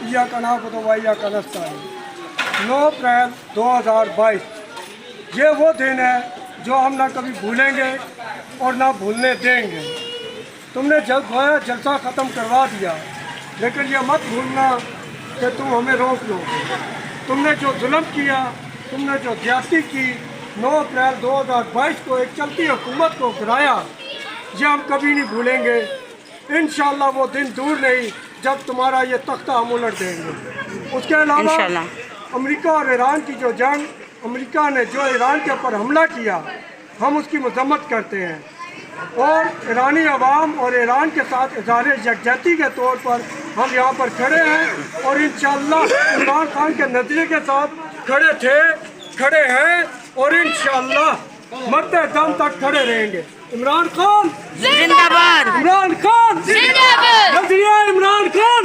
इय्याका नअबुदु व इय्याका नस्तईन। 9 अप्रैल 2022 ये वो दिन है जो हम ना कभी भूलेंगे और ना भूलने देंगे। तुमने जलसा ख़त्म करवा दिया, लेकिन ये मत भूलना कि तुम हमें रोक लो। तुमने जो जुल्म किया, तुमने जो ज्यादती की, 9 अप्रैल 2022 को एक चलती हुकूमत को गिराया, ये हम कभी नहीं भूलेंगे। इंशाअल्लाह वो दिन दूर नहीं जब तुम्हारा ये तख्ता हम उलट देंगे। उसके अलावा अमेरिका और ईरान की जो जंग, अमेरिका ने जो ईरान के ऊपर हमला किया, हम उसकी मजम्मत करते हैं और ईरानी अवाम और ईरान के साथ इज़हार यकजहती के तौर पर हम यहाँ पर खड़े हैं और इंशाअल्लाह इमरान खान के नज़रिए के साथ खड़े थे, खड़े हैं और इंशाअल्लाह मरते दम तक खड़े रहेंगे। इमरान खान जिंदाबाद, इमरान खान जिंदाबाद, नज़रिया इमरान खान।